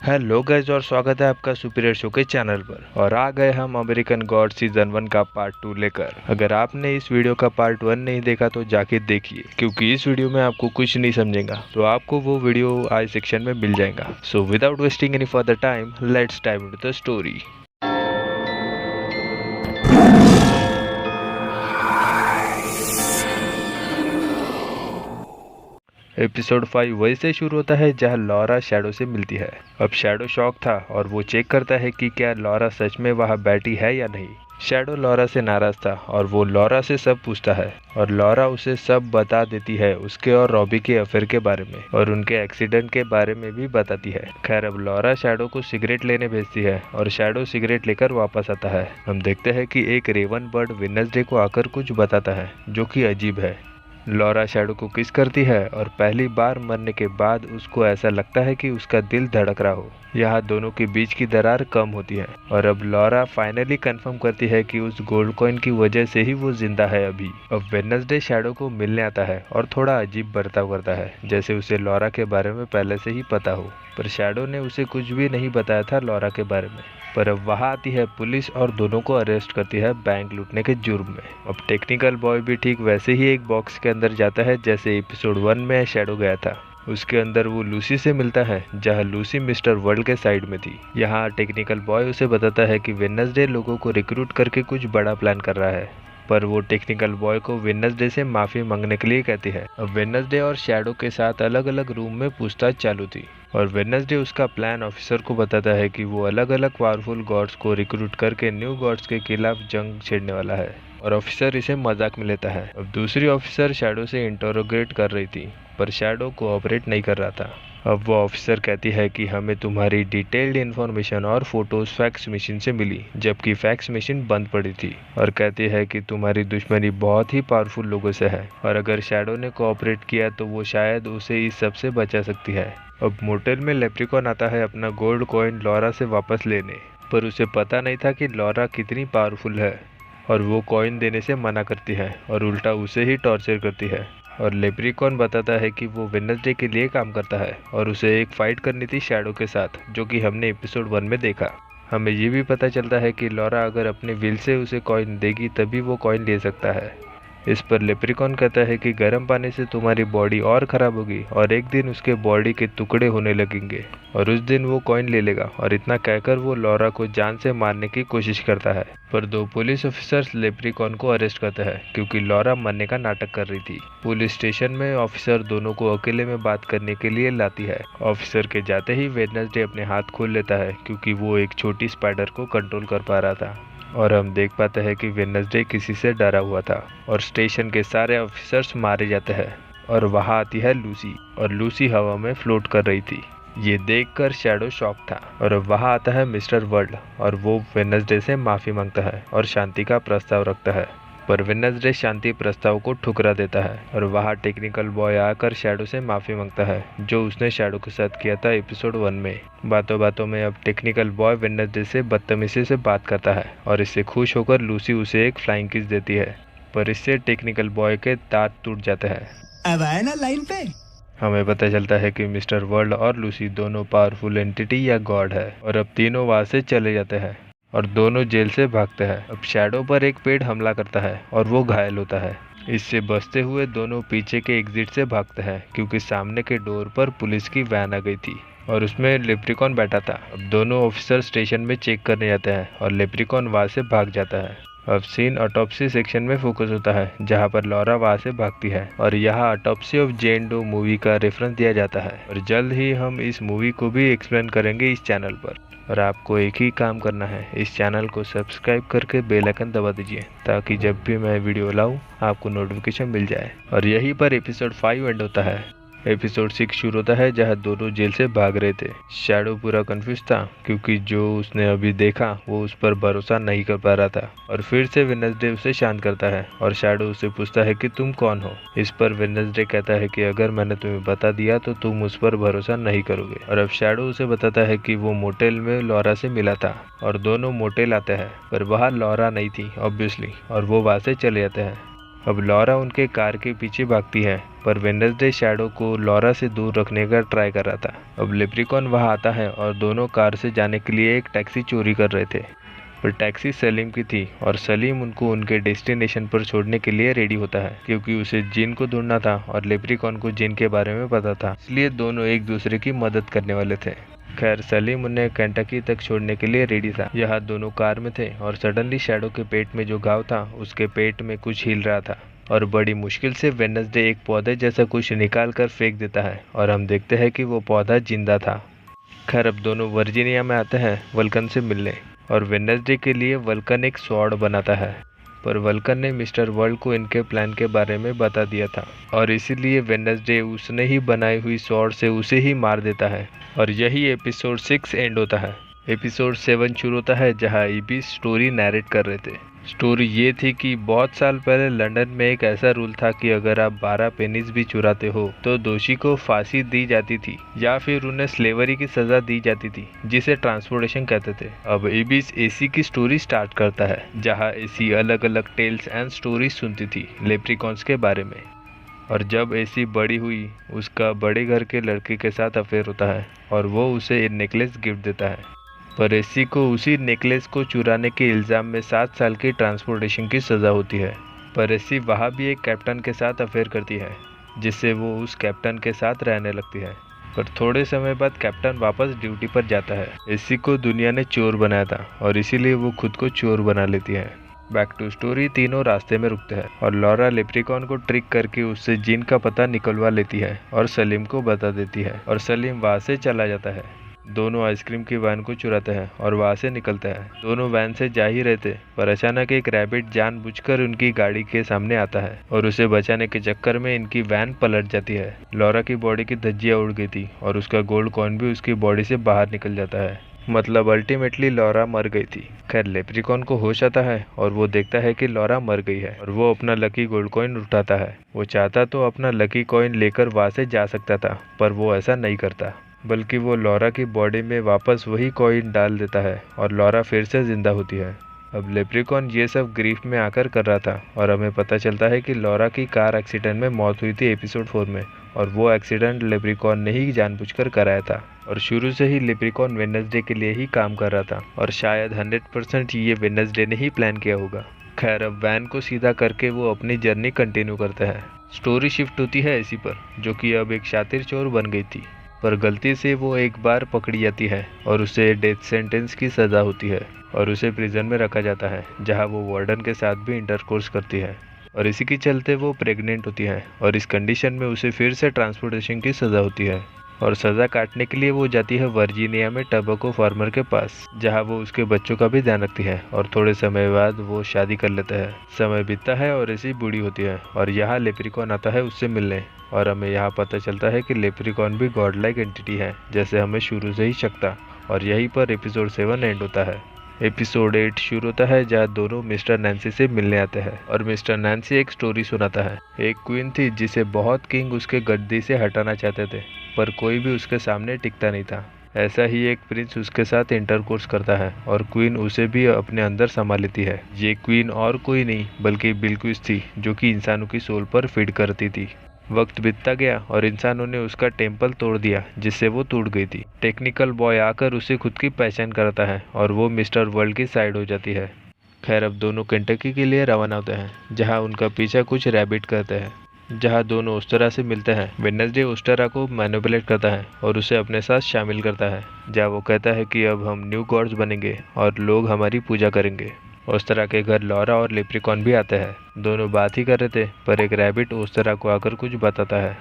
Hello guys और स्वागत है आपका सुपीरियर शो के चैनल पर। और आ गए हम अमेरिकन गॉड सीजन 1 का पार्ट 2 लेकर। अगर आपने इस वीडियो का पार्ट 1 नहीं देखा तो जाके देखिए, क्योंकि इस वीडियो में आपको कुछ नहीं समझेगा तो आपको वो वीडियो आई सेक्शन में मिल जाएगा। So without wasting any further time, let's dive into the story. Episode 5 वहीं से शुरू होता है जहां लॉरा शैडो से मिलती है। अब शैडो शॉक था और वो चेक करता है कि क्या लॉरा सच में वहां बैठी है या नहीं। शैडो लॉरा से नाराज था और वो लॉरा से सब पूछता है और लॉरा उसे सब बता देती है, उसके और रॉबी के अफेयर के बारे में और उनके एक्सीडेंट के बारे में भी बताती है। खैर, अब लॉरा शैडो को सिगरेट लेने भेजती है और शैडो सिगरेट लेकर वापस आता है। हम देखते हैं कि एक रेवन बर्ड वेडनेसडे को आकर कुछ बताता है जो कि अजीब है। लॉरा शैडो को किस करती है और पहली बार मरने के बाद उसको ऐसा लगता है कि उसका दिल धड़क रहा हो। यहाँ दोनों के बीच की दरार कम होती है और अब लॉरा फाइनली कंफर्म करती है कि उस गोल्ड कॉइन की वजह से ही वो जिंदा है अभी। अब वेडनेसडे शैडो को मिलने आता है और थोड़ा अजीब बर्ताव करता है, जैसे उसे लॉरा के बारे में पहले से ही पता हो। पर शैडो ने उसे कुछ भी नहीं बताया था लॉरा के बारे में। पर अब वहाँ आती है पुलिस और दोनों को अरेस्ट करती है बैंक लूटने के जुर्म में। अब टेक्निकल बॉय भी ठीक वैसे ही एक बॉक्स के अंदर जाता है जैसे एपिसोड 1 में शैडो गया था। उसके अंदर वो लूसी से मिलता है, जहाँ लूसी मिस्टर वर्ल्ड के साइड में थी। यहाँ टेक्निकल बॉय उसे बताता है कि वेडनेसडे लोगों को रिक्रूट करके कुछ बड़ा प्लान कर रहा है। पर वो टेक्निकल बॉय को वेडनेसडे से माफी मांगने के लिए कहती है। अब वेडनेसडे और शैडो के साथ अलग अलग रूम में पूछताछ चालू थी और वेडनेसडे उसका प्लान ऑफिसर को बताता है कि वो अलग अलग पावरफुल गॉड्स को रिक्रूट करके न्यू गॉड्स के खिलाफ जंग छेड़ने वाला है और ऑफिसर इसे मजाक में लेता है। अब दूसरी ऑफिसर शैडो से इंटरोगेट कर रही थी पर शैडो कोऑपरेट नहीं कर रहा था। अब वो ऑफिसर कहती है कि हमें तुम्हारी डिटेल्ड इन्फॉर्मेशन और फोटोज फैक्स मशीन से मिली, जबकि फैक्स मशीन बंद पड़ी थी, और कहती है कि तुम्हारी दुश्मनी बहुत ही पावरफुल लोगों से है और अगर शैडो ने कोऑपरेट किया तो वो शायद उसे इस सब से बचा सकती है। अब मोटेल में लेप्रिकॉन आता है अपना गोल्ड कॉइन लॉरा से वापस लेने, पर उसे पता नहीं था कि लॉरा कितनी पावरफुल है और वो कॉइन देने से मना करती है और उल्टा उसे ही टॉर्चर करती है। और लेप्रिकॉन बताता है कि वो वेडनेसडे के लिए काम करता है और उसे एक फाइट करनी थी शैडो के साथ, जो कि हमने एपिसोड 1 में देखा। हमें ये भी पता चलता है कि लॉरा अगर अपने विल से उसे कॉइन देगी तभी वो कॉइन ले सकता है। इस पर लेप्रिकॉन कहता है कि गर्म पानी से तुम्हारी बॉडी और ख़राब होगी और एक दिन उसके बॉडी के टुकड़े होने लगेंगे और उस दिन वो कॉइन ले लेगा। और इतना कहकर वो लॉरा को जान से मारने की कोशिश करता है, पर दो पुलिस ऑफिसर्स लेप्रिकॉन को अरेस्ट करते हैं क्योंकि लॉरा मरने का नाटक कर रही थी। पुलिस स्टेशन में ऑफिसर दोनों को अकेले में बात करने के लिए लाती है। ऑफिसर के जाते ही वेडनेसडे अपने हाथ खोल लेता है क्योंकि वो एक छोटी स्पाइडर को कंट्रोल कर पा रहा था और हम देख पाते हैं कि वेडनेसडे किसी से डरा हुआ था और स्टेशन के सारे ऑफिसर्स मारे जाते हैं। और वहाँ आती है लूसी और लूसी हवा में फ्लोट कर रही थी। ये देखकर शैडो शॉक था। और अब वहाँ आता है मिस्टर वर्ल्ड और वो वेडनेसडे से माफ़ी मांगता है और शांति का प्रस्ताव रखता है, पर वेडनेसडे शांति प्रस्ताव को ठुकरा देता है। और वहाँ टेक्निकल बॉय आकर शैडो से माफ़ी मांगता है जो उसने शैडो के साथ किया था एपिसोड 1 में। बातों बातों में अब टेक्निकल बॉय वेडनेसडे से बदतमीजी से बात करता है और इससे खुश होकर लूसी उसे एक फ्लाइंग किस देती है, पर इससे टेक्निकल बॉय के दांत टूट जाते हैं। अब आए ना लाइन पे। हमें पता चलता है कि मिस्टर वर्ल्ड और लूसी दोनों पावरफुल एंटिटी या गॉड है और अब तीनों वहाँ से चले जाते हैं और दोनों जेल से भागते हैं। अब शैडो पर एक पेड़ हमला करता है और वो घायल होता है। इससे बचते हुए दोनों पीछे के एग्जिट से भागते हैं क्योंकि सामने के डोर पर पुलिस की वैन आ गई थी और उसमें लेप्रिकॉन बैठा था। अब दोनों ऑफिसर स्टेशन में चेक करने जाते हैं और लेप्रिकॉन वहाँ से भाग जाता है। अब सीन ऑटोप्सी सेक्शन में फोकस होता है जहाँ पर लॉरा वहाँ से भागती है और यहाँ autopsy of Jane Doe movie का रेफरेंस दिया जाता है और जल्द ही हम इस मूवी को भी एक्सप्लेन करेंगे इस चैनल पर। और आपको एक ही काम करना है, इस चैनल को सब्सक्राइब करके बेल आइकन दबा दीजिए ताकि जब भी मैं वीडियो लाऊं आपको नोटिफिकेशन मिल जाए। और यहीं पर एपिसोड 5 एंड होता है। एपिसोड 6 शुरू होता है जहां दोनों जेल से भाग रहे थे। शैडो पूरा कंफ्यूज था क्योंकि जो उसने अभी देखा वो उस पर भरोसा नहीं कर पा रहा था। और फिर से वेडनेसडे उसे शांत करता है और शैडो उसे पूछता है कि तुम कौन हो। इस पर वेडनेसडे कहता है कि अगर मैंने तुम्हें बता दिया तो तुम उस पर भरोसा नहीं करोगे। और अब शैडो उसे बताता है कि वो मोटेल में लॉरा से मिला था और दोनों मोटेल आते हैं, पर वहाँ लॉरा नहीं थी ऑब्वियसली, और वो वहाँ से चले जाते हैं। अब लॉरा उनके कार के पीछे भागती है, पर वेडनेसडे शैडो को लॉरा से दूर रखने का ट्राई कर रहा था। अब लेप्रिकॉन वहां आता है और दोनों कार से जाने के लिए एक टैक्सी चोरी कर रहे थे, पर टैक्सी सलीम की थी और सलीम उनको उनके डेस्टिनेशन पर छोड़ने के लिए रेडी होता है, क्योंकि उसे जिन को ढूंढना था और लेप्रिकॉन को जिन के बारे में पता था, इसलिए दोनों एक दूसरे की मदद करने वाले थे। खैर, सलीम उन्हें केंटकी तक छोड़ने के लिए रेडी था। यहाँ दोनों कार में थे और सडनली शैडो के पेट में जो घाव था उसके पेट में कुछ हिल रहा था और बड़ी मुश्किल से वेडनेसडे एक पौधे जैसा कुछ निकाल कर फेंक देता है और हम देखते हैं कि वो पौधा जिंदा था। खैर, अब दोनों वर्जीनिया में आते हैं वल्कन से मिलने और वेडनेसडे के लिए वल्कन एक स्वॉर्ड बनाता है, पर वल्कन ने मिस्टर वर्ल्ड को इनके प्लान के बारे में बता दिया था और इसीलिए वेडनेसडे उसने ही बनाई हुई स्वॉर्ड से उसे ही मार देता है और यही एपिसोड 6 एंड होता है। एपिसोड 7 शुरू होता है जहां इबिस स्टोरी नैरेट कर रहे थे। स्टोरी ये थी कि बहुत साल पहले लंदन में एक ऐसा रूल था कि अगर आप 12 पेनीज भी चुराते हो तो दोषी को फांसी दी जाती थी या फिर उन्हें स्लेवरी की सजा दी जाती थी, जिसे ट्रांसपोर्टेशन कहते थे। अब इबिस एसी की स्टोरी स्टार्ट करता है जहां एसी अलग अलग टेल्स एंड स्टोरीज सुनती थी लेप्रिकॉन्स के बारे में, और जब एसी बड़ी हुई उसका बड़े घर के लड़के के साथ अफेयर होता है और वो उसे एक नेकलेस गिफ्ट देता है, पर एसी को उसी नेकलेस को चुराने के इल्ज़ाम में 7 साल की ट्रांसपोर्टेशन की सज़ा होती है। पर एसी वहाँ भी एक कैप्टन के साथ अफेयर करती है, जिससे वो उस कैप्टन के साथ रहने लगती है। पर थोड़े समय बाद कैप्टन वापस ड्यूटी पर जाता है। एसी को दुनिया ने चोर बनाया था और इसीलिए वो खुद को चोर बना लेती है। बैक टू स्टोरी, तीनों रास्ते में रुकते हैं और लॉरा लेप्रिकॉन को ट्रिक करके उससे जिन का पता निकलवा लेती है और सलीम को बता देती है और सलीम वहाँ से चला जाता है। दोनों आइसक्रीम की वैन को चुराते हैं और वहाँ से निकलते हैं। दोनों वैन से जा ही रहे थे, पर अचानक एक रैबिट जानबूझकर उनकी गाड़ी के सामने आता है और उसे बचाने के चक्कर में इनकी वैन पलट जाती है। लॉरा की बॉडी की धज्जियाँ उड़ गई थी और उसका गोल्ड कॉइन भी उसकी बॉडी से बाहर निकल जाता है। मतलब अल्टीमेटली लॉरा मर गई थी। खैर, लेप्रिकॉन को होश आता है और वो देखता है कि लॉरा मर गई है और वो अपना लकी गोल्ड कॉइन उठाता है। वो चाहता तो अपना लकी कॉइन लेकर वहाँ से जा सकता था, पर वो ऐसा नहीं करता, बल्कि वो लॉरा की बॉडी में वापस वही कॉइन डाल देता है और लॉरा फिर से जिंदा होती है। अब लेप्रिकॉन ये सब ग्रीफ में आकर कर रहा था और हमें पता चलता है कि लॉरा की कार एक्सीडेंट में मौत हुई थी एपिसोड 4 में, और वो एक्सीडेंट लेप्रिकॉन ने ही जानबूझकर कराया था और शुरू से ही लेप्रिकॉन वेडनेसडे के लिए ही काम कर रहा था और शायद 100% ये वेडनेसडे ने ही प्लान किया होगा। खैर, अब वैन को सीधा करके वो अपनी जर्नी कंटिन्यू करते हैं। स्टोरी शिफ्ट होती है एसी पर, जो कि अब एक शातिर चोर बन गई थी, पर गलती से वो एक बार पकड़ी जाती है और उसे डेथ सेंटेंस की सज़ा होती है और उसे प्रिजन में रखा जाता है, जहां वो वार्डन के साथ भी इंटरकोर्स करती है और इसी के चलते वो प्रेग्नेंट होती है और इस कंडीशन में उसे फिर से ट्रांसपोर्टेशन की सज़ा होती है और सज़ा काटने के लिए वो जाती है वर्जीनिया में टबैको फार्मर के पास, जहां वो उसके बच्चों का भी ध्यान रखती है और थोड़े समय बाद वो शादी कर लेता है। समय बीतता है और ऐसी बूढ़ी होती है और यहाँ लेप्रिकॉन आता है उससे मिलने और हमें यहाँ पता चलता है कि लेप्रिकॉन भी गॉड लाइक एंटिटी है, जैसे हमें शुरू से ही शक था, और यहीं पर एपिसोड 7 एंड होता है। एपिसोड 8 शुरू होता है जहाँ दोनों मिस्टर नैन्सी से मिलने आते हैं और मिस्टर नैन्सी एक स्टोरी सुनाता है। एक क्वीन थी जिसे बहुत किंग उसके गद्दी से हटाना चाहते थे, पर कोई भी उसके सामने टिकता नहीं था। ऐसा ही एक प्रिंस उसके साथ इंटरकोर्स करता है और क्वीन उसे भी अपने अंदर संभाल लेती है। ये क्वीन और कोई नहीं बल्कि बिल्किस थी, जो कि इंसानों की सोल पर फीड करती थी। वक्त बीतता गया और इंसानों ने उसका टेम्पल तोड़ दिया, जिससे वो टूट गई थी। टेक्निकल बॉय आकर उसे खुद की पहचान कराता है और वो मिस्टर वर्ल्ड की साइड हो जाती है। खैर, अब दोनों केंटकी के लिए रवाना होते हैं, जहां उनका पीछा कुछ रैबिट करते हैं। जहां दोनों ओस्टेरा से मिलते हैं, वेडनेसडे ओस्टेरा को मैनिपुलेट करता है और उसे अपने साथ शामिल करता है, जहां वो कहता है कि अब हम न्यू गॉड्स बनेंगे और लोग हमारी पूजा करेंगे। ओस्टेरा के घर लॉरा और लेप्रिकॉन भी आते हैं। दोनों बात ही कर रहे थे, पर एक रैबिट ओस्टेरा को आकर कुछ बताता है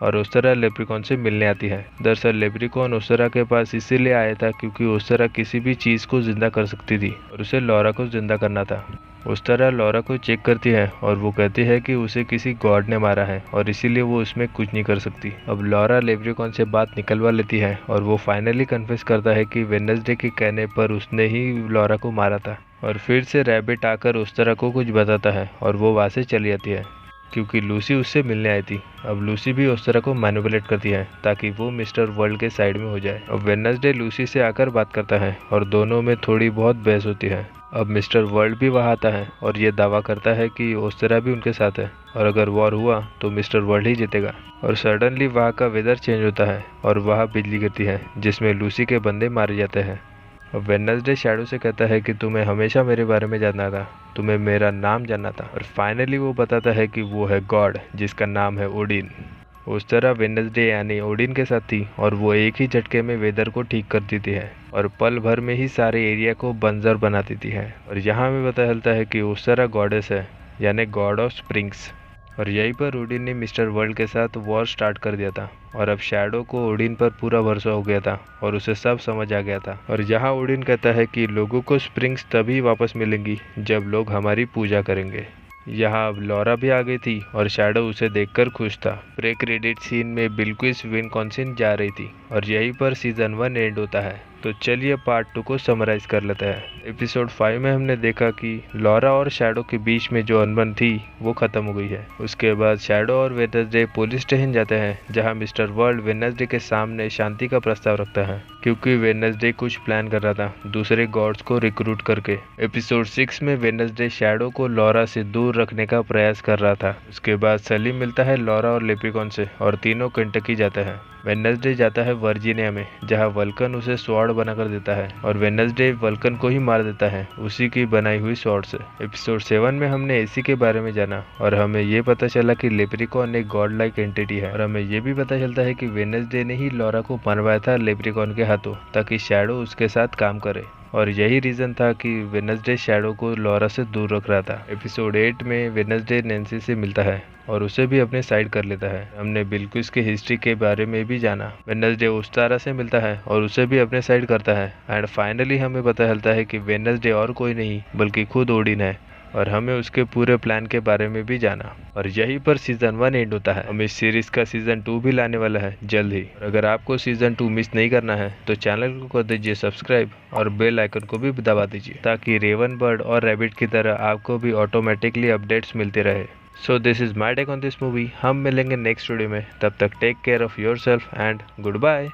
और ओस्टेरा लेप्रिकॉन से मिलने आती है। दरअसल लेप्रिकॉन ओस्टेरा के पास इसीलिए आया था क्योंकि ओस्टेरा किसी भी चीज़ को जिंदा कर सकती थी और उसे लॉरा को जिंदा करना था। ओस्टेरा लॉरा को चेक करती है और वो कहती है कि उसे किसी गॉड ने मारा है और इसीलिए वो उसमें कुछ नहीं कर सकती। अब लॉरा लेप्रिकॉन से बात निकलवा लेती है और वो फाइनली कन्फेस करता है कि वेडनेसडे के कहने पर उसने ही लॉरा को मारा था। और फिर से रैबिट आकर ओस्टेरा को कुछ बताता है और वो वहाँ से चली जाती है। क्योंकि लूसी उससे मिलने आई थी। अब लूसी भी उस तरह को मैनिपुलेट करती है ताकि वो मिस्टर वर्ल्ड के साइड में हो जाए। अब वेडनेसडे लूसी से आकर बात करता है और दोनों में थोड़ी बहुत बहस होती है। अब मिस्टर वर्ल्ड भी वहाँ आता है और ये दावा करता है कि उस तरह भी उनके साथ है और अगर वॉर हुआ तो मिस्टर वर्ल्ड ही जीतेगा। और सडनली वहाँ का वेदर चेंज होता है और वहाँ बिजली गिरती है जिसमें लूसी के बंदे मारे जाते हैं। अब वेडनेसडे शैडो से कहता है कि तुम्हें हमेशा मेरे बारे में जानना था, तुम्हें मेरा नाम जानना था। और फाइनली वो बताता है कि वो है गॉड जिसका नाम है ओडिन। उस तरह वेडनेसडे यानी ओडिन के साथ थी और वो एक ही झटके में वेदर को ठीक कर देती है और पल भर में ही सारे एरिया को बंजर बना देती है। और यहाँ हमें पता चलता है कि उस तरह गॉडेस है यानी गॉड ऑफ स्प्रिंग्स। और यहीं पर ओडिन ने मिस्टर वर्ल्ड के साथ वॉर स्टार्ट कर दिया था और अब शैडो को ओडिन पर पूरा भरोसा हो गया था और उसे सब समझ आ गया था। और यहाँ ओडिन कहता है कि लोगों को स्प्रिंग्स तभी वापस मिलेंगी जब लोग हमारी पूजा करेंगे। यहाँ अब लॉरा भी आ गई थी और शैडो उसे देखकर खुश था। प्री क्रेडिट सीन में बिल्कुल विस्कॉन्सिन जा रही थी और यहीं पर सीजन 1 एंड होता है। तो चलिए पार्ट 2 को समराइज कर लेते हैं। एपिसोड 5 में हमने देखा कि लॉरा और शैडो के बीच में जो अनबन थी वो खत्म हो गई है। उसके बाद शैडो और वेडनेसडे पुलिस स्टेशन जाते हैं जहां मिस्टर वर्ल्ड वेडनेसडे के सामने शांति का प्रस्ताव रखता है क्योंकि वेडनेसडे कुछ प्लान कर रहा था दूसरे गॉड्स को रिक्रूट करके। एपिसोड 6 में वेडनेसडे शैडो को लॉरा से दूर रखने का प्रयास कर रहा था। उसके बाद सलीम मिलता है लॉरा और लेप्रिकॉन से और तीनों केंटकी जाते हैं। वेडनेसडे जाता है वर्जीनिया में जहां वल्कन उसे स्वॉर्ड बनाकर देता है और वेडनेसडे वल्कन को ही मार देता है उसी की बनाई हुई स्वॉर्ड से। एपिसोड 7 में हमने एसी के बारे में जाना और हमें ये पता चला कि लेप्रिकॉन एक गॉड लाइक एंटिटी है और हमें ये भी पता चलता है कि वेडनेसडे ने ही लॉरा को मरवाया था लेप्रिकॉन के हाथों ताकि शैडो उसके साथ काम करे और यही रीजन था कि वेडनेसडे शैडो को लॉरा से दूर रख रहा था। एपिसोड 8 में वेडनेसडे नैन्सी से मिलता है और उसे भी अपने साइड कर लेता है। हमने बिल्कुल की हिस्ट्री के बारे में भी जाना। वेडनेसडे उस तरह से मिलता है और उसे भी अपने साइड करता है एंड फाइनली हमें पता चलता है कि वेडनेसडे और कोई नहीं बल्कि खुद ओडिन है और हमें उसके पूरे प्लान के बारे में भी जाना। और यहीं पर सीजन 1 एंड होता है। हम इस सीरीज का सीजन 2 भी लाने वाला है जल्द ही। और अगर आपको सीजन 2 मिस नहीं करना है तो चैनल को कर दीजिए सब्सक्राइब और बेल आइकन को भी दबा दीजिए ताकि रेवन बर्ड और रैबिट की तरह आपको भी ऑटोमेटिकली अपडेट्स मिलते रहे। So this is my take on this movie. हम मिलेंगे नेक्स्ट वीडियो में, तब तक take care of yourself and good bye.